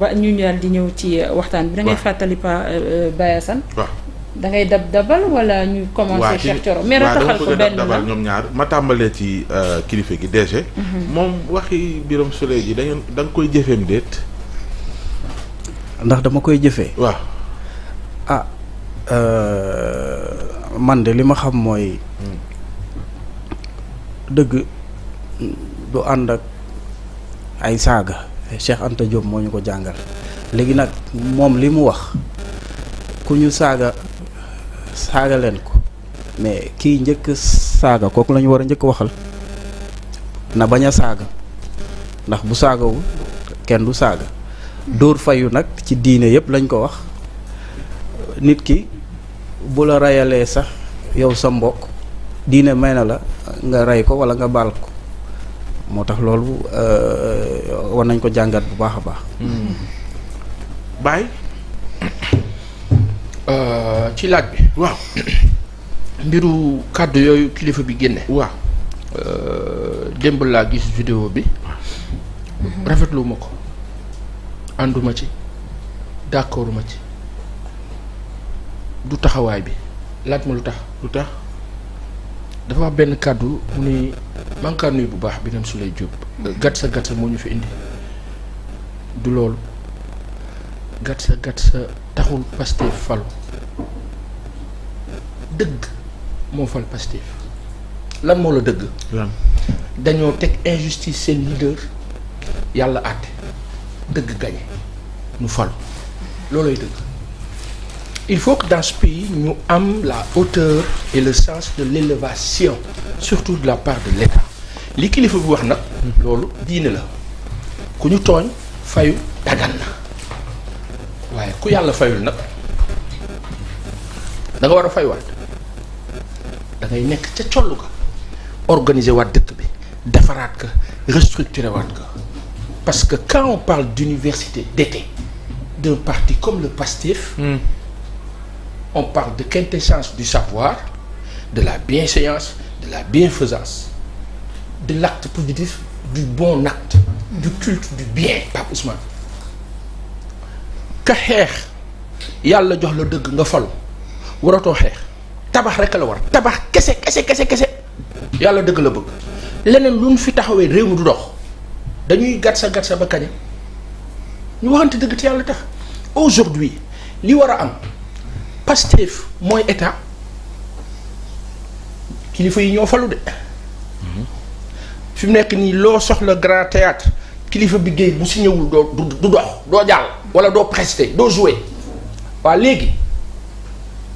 ba ñu ñëwaat di ñëw ci waxtaan bi. da ngay fàttali pa Baye Assane. waaw da ngay dabal wala ñu commencé. Cheikh Thioro mais rataxal ko benn la ñoom ñaar ma tàmbalee ci kilifa gi DG. moom waxi Birame Souleye ji da nga koy jëfeem déet. ndax dama koy jëfee. waaw. man de li ma xam mooy. dëgg du ànd ak ay saaga. Cheikh Anta Diop moo ñu ko jàngal léegi nag moom li mu wax ku ñu saaga leen ko mais kii njëkk saaga kooku la ñu war a njëkk waxal na bañ a saaga ndax bu saagawul kenn du saaga dóor fayu nag ci diine yëpp lañ ko wax nit ki bu la rayalee sax yow sa mbokk diine may na la nga rey ko walla nga baal ko moo tax loolu war nañ ko jàngat bu baax a baax. Baye. ci laaj bi. waaw. mbiru kàddu yooyu kilifa bi génne. waaw. démb laa gis vidéo bi. rafetlu ma ko. ànduma ci. d'accorduma ci. du taxawaay bi. laaj ma lu tax. lu tax. dafa wax benn kàddu mu ni maa ngi kaa nuyu bu baax Birame Souleye Diop. gàtt sa moo ñu fi indi. du loolu. gàtt sa taxul Pastef falu. dëgg moo fal Pastef. lan moo la dëgg. dañoo teg injustice seen leader. yàlla àtte. dëgg gañe ñu falu. loolooy dëgg. il faut que dans ce pays ñu am la hauteur et le sens de l'élévation surtout de la part de l'État li kilifa bi wax nag loolu diine la ku ñu tooñ fayu dagan na waaye ku yàlla fayul nag da nga war a faywaat da ngay nekk ca collu ga organiser waat dëkk bi defaraat ka restructurer waat ka parce que quand on parle d'université d'été d'un parti comme le PASTEF on parle de quintessence du savoir, de la bienséance, de la bienfaisance, de l'acte positif, du bon acte, du culte du bien, Pape Ousmane. ka xeex yàlla jox la dëgg nga falu waratoo xeex tabax rek la war tabax kese yàlla dëgg la bëgg leneen lu ñu fi taxawee réew mi du dox dañuy gàtt sa ba kañe ñu waxante dëgg te yàlla tax aujourd'hui li war a am. Pastef mooy état kilifa yi ñoo falu de fi mu nekk nii loo soxla grand théâtre kilifa bi géey bu si ñëwul du dox doo jàll wala doo prester doo jouer waa léegi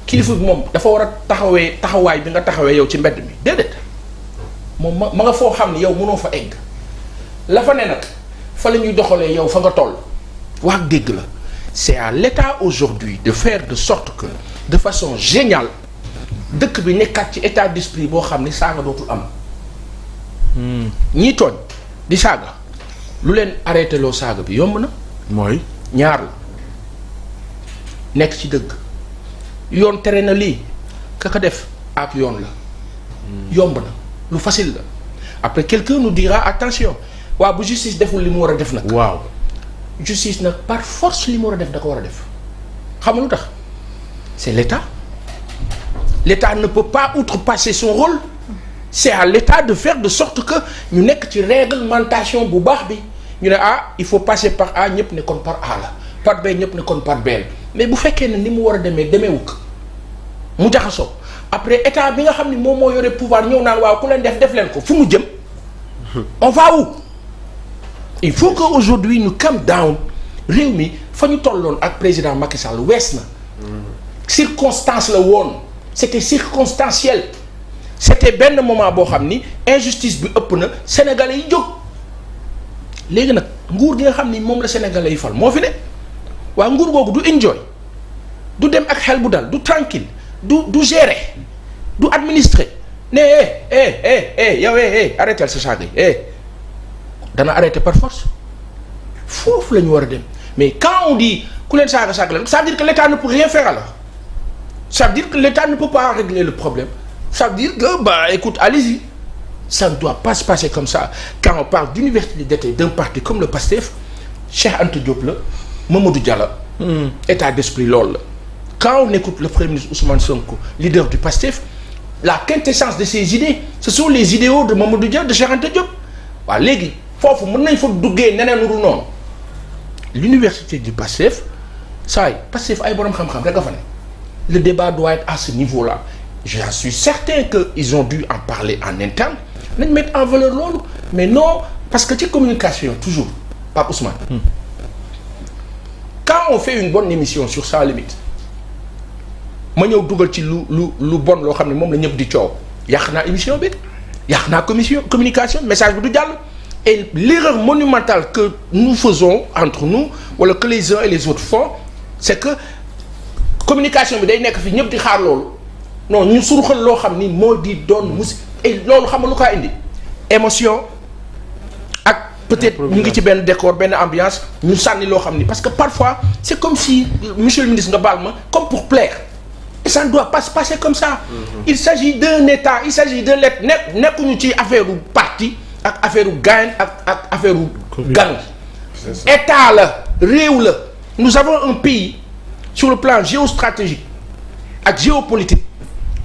kilifa bi moom dafa war a taxawaay bi nga taxawee yow ci mbedd mi déedéet moom ma nga foo xam ne yow mënoo fa egg la fa ne nag fa la ñuy doxalee yow fa nga toll wax dégg la. C'est à l'État aujourd'hui de faire de sorte que de façon géniale dëkk bi nekkaat ci état d'esprit boo xam ne saaga dootul am. ñii tooñ di saaga lu leen arrêté loo saaga bi yomb na. mooy. ñaar la nekk ci dëgg yoon tere na lii ka def ak yoon la. yomb na lu facile la après quelqu'un nous dira attention waaw bu justice deful li mu war a def nag. waaw. justice nag par force li mu war a def da ko war a def xam nga lu tax c'est l'État ne peut pas outrepasser son rôle c'est à l'État de faire de sorte que ñu nekk ci réglementation bu baax bi ñu ne il faut passer par A ñëpp ne kon par A la par B ñëpp ne kon par B la mais bu fekkee ne ni mu war a demeewuk mu jaxasoo après état bi nga xam ne moom moo yore pouvoir ñëw naan waaw ku leen def leen ko fu mu jëm on va où. il faut que aujourd'hui ñu calm down réew mi fa ñu tolloon ak président Macky Sall wees na circonstance la woon c'était circonstanciel c'était benn moment boo xam ni injustice bi ëpp na sénégalais yi jóg léegi nag nguur gi nga xam ni moom la sénégalais yi fal moo fi ne waa nguur googu du enjoy du dem ak xel bu dal du tranquille du gérer du administrer ne yow arrêtel sa saaga yi dana arrêter par force foofu la ñu war a dem mais quand on dit ku leen saaga leen ça veut dire que l'État ne peut rien faire alors ça veut dire que l'État ne peut pas régler le problème ça veut dire que écoute allez-y ça ne doit pas se passer comme ça quand on parle d'université d'été d'un parti comme le PASTEF Cheikh Anta Diop la Mamadou Diallo. état d'esprit loolu la. quand on écoute le premier ministre Ousmane Sonko leader du PASTEF la quintessence de ses idées ce sont les idéaux de Mamadou Dia de Cheikh Anta Diop waaw léegi foofu mën nañ fa duggee neneen lu dul noonu l'université du PASTEF saa yi PASTEF ay borom xam-xam rek a fa ne le débat doit être à ce niveau-là j'en suis certain que ils ont dû en parler en interne nañ mettre en valeur loolu mais non parce que ci communication toujours Pape Ousmane quand on fait une bonne émission sur Sans Limites ma ñëw dugal ci lu bon loo xam ne moom la ñëpp di coow yàq naa émission bi yàq naa communication message bi du jàll et l'erreur monumentale que nous faisons entre nous wala que les uns et les autres font c'est que communication bi day nekk fi ñëpp di xaar loolu non ñu suruxal loo xam ni moo di doon mus et loolu xam nga lu ko indi émotion ak peut-être ñu ngi ci benn décor benn ambiance ñu sànni loo xam ni parce que parfois c'est comme si monsieur le ministre nga baal ma comme pour plaire et ça ne doit pas se passer comme ça. Il s'agit d'un état il s'agit de l'être nekkuñu ci affaire u parti ak affaire u gain ak affaire u gang état la réew la nous avons un pays sur le plan géostratégique ak géopolitique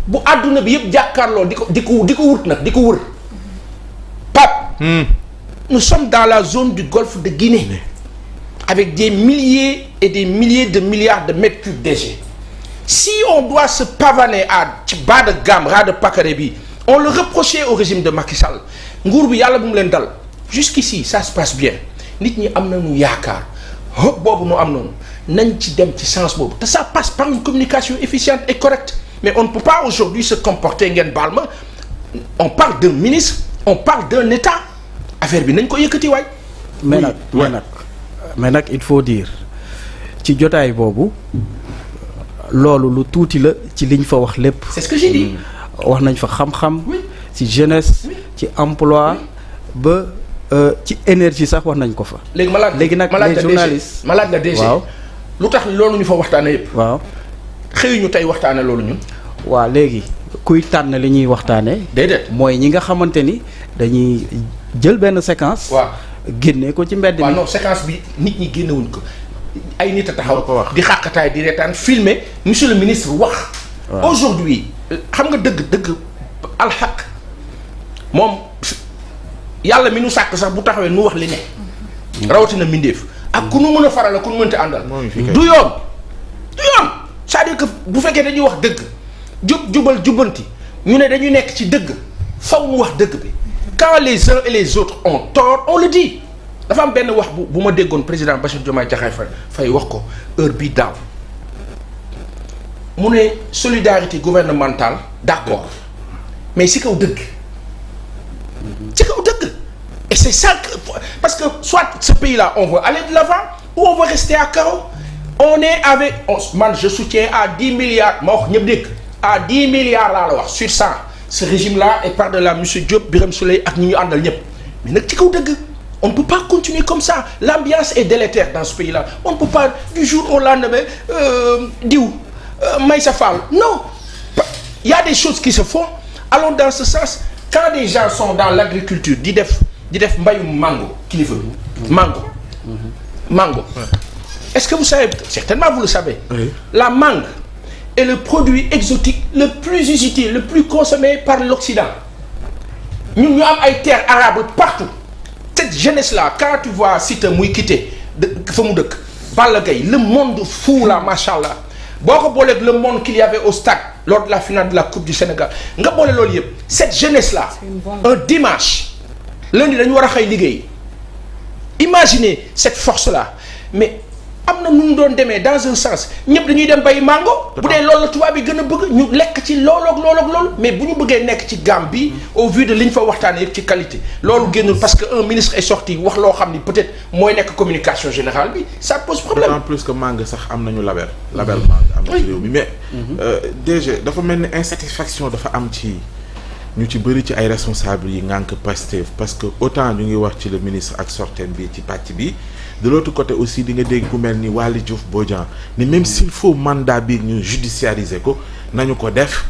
bu àdduna bi yëpp jàkkaarloo di ko wut nag di ko wër Pape nous sommes dans la zone du golfe de Guinée avec des milliers et des milliers de milliards de mètres cubes DG si on doit se pavaner à ci bas de gamme ras de pâquerée bi on le reprochait au régime de Macky Sall nguur bi yàlla bu mu leen dal jusqu'ici ça se passe bien nit ñi am nañu yaakaar boobu nu am noonu nañ ci dem ci sens boobu te ça passe par une communication efficiente et correcte mais on ne peut pas aujourd'hui se comporter ngeen baal ma on parle d'un ministre on parle d'un état affaire bi nañ ko yëkkati waay. mais nag il faut dire ci jotaay boobu loolu lu tuuti la ci liñ fa wax lépp. c'est ce que j'ai dit. wax nañ fa xam-xam. ci jeunesse. ci emploi. ba ci énergie sax wax nañ ko fa. léegi nag les journalistes ma laaj la DG. waaw lu tax loolu ñu fa waxtaanee yëpp. waaw xëyuñu tey waxtaanee loolu ñun. waaw léegi kuy tànn li ñuy waxtaanee. déedéet mooy ñi nga xamante ni dañuy jël benn séquence. waaw génne ko ci mbedd mi. waaw non séquence bi nit ñi génnewuñ ko ay nit a taxaw di xàqataay di reetaan filmer monsieur le ministre wax. aujourd'hui xam nga dëgg alxaq moom yàlla mi nu sàkk sax bu taxawee nu wax li ne. rawatina mbindeef ak ku nu mën a faral ak ku nu mënta àndal. du yoon c'est-à-dire que bu fekkee dañuy wax dëgg jubal jubbanti ñu ne dañuy nekk ci dëgg faw mu wax dëgg bi quand les uns et les autres ont tort on le dit dafa am benn wax bu ma déggoon président Bassirou Diomaye Diakhar Faye wax ko heure bii daaw mu ne solidarité gouvernementale d'accord mais si kaw dëgg et c'est ça que parce que soit ce pays-là on veut aller de l'avant ou on veut rester à carreau on est avec man je soutiens à 10 milliards ma wax ñëpp dégg à 10 milliards laa la wax sur 100 ce régime-là est par-delà monsieur Diop Birame Souleye ak ñi ñu àndal ñëpp mais nag ci kaw dëgg on ne peut pas continuer comme ça l'ambiance est délétère dans ce pays-là on ne peut pas du jour au lendemain diw Maïssa Fall non il y a des choses qui se font allons dans ce sens quand des gens sont dans l'agriculture di def mbayum mango kilifa mango est-ce que vous savez certainement vous le savez la mangue est le produit exotique le plus usité le plus consommé par l'Occident ñun ñu am ay terres arables partout cette jeunesse-là quand tu vois Siteu muy quitté fa mu dëkk Balla Gaye le monde fou là machallah boo ko booleeg le monde qu'il y avait au stade lors de la finale de la Coupe du Sénégal nga boole loolu yëpp cette jeunesse-là un dimanche lundi dañu war a xëy liggéey imaginez cette force-là mais am na nu mu doon demee dans un sens ñëpp dañuy dem bay mango bu dee loolu la tubaab bi gën a bëgg ñu lekk ci loolu mais bu ñu bëggee nekk ci gamme bi au vu de li ñu fa waxtaanee yëpp ci qualité loolu génnul parce que un ministre est sorti wax loo xam ni peut-être mooy nekk communication générale bi ça pose problème. en plus que mangue sax am nañu label mangue am na ci réew mi mais DG dafa mel ni insatisfaction dafa am ci ñu ci bëri ci ay responsables yi ngànk Pastef parce que autant ñu ngi wax ci le ministre ak sortem bi ci pàcc bi de l'autre côté aussi di nga dégg ku mel ni Waly Diouf Bodian ni même s'il faut mandat bi ñu judiciariser ko nañu ko def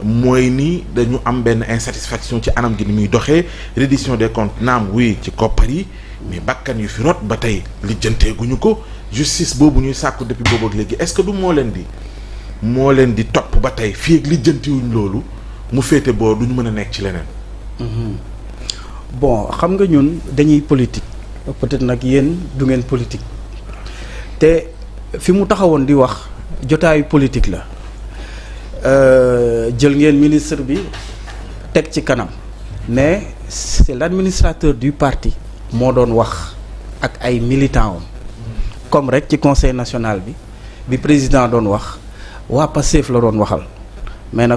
mooy ni dañu am benn insatisfaction ci anam gi ni muy doxee reddition des comptes naam oui ci koppar yi mais bakkan yu fi rot ba tey lijjanteeguñu ko justice boobu ñuy sàkku depuis boobu ak léegi est-ce que du moo leen di topp ba tey fii ak lijjantiwuñ loolu mu féete boo duñ mën a nekk ci leneen. Bon xam nga ñun dañuy politique peut-être nag yéen du ngeen politique te fi mu taxawoon di wax jotaayu politique la jël ngeen ministre bi teg ci kanam mais c'est l'administrateur du parti moo doon wax ak ay militants am comme rek ci conseil national bi président doon wax waa Pastef la doon waxal mais nag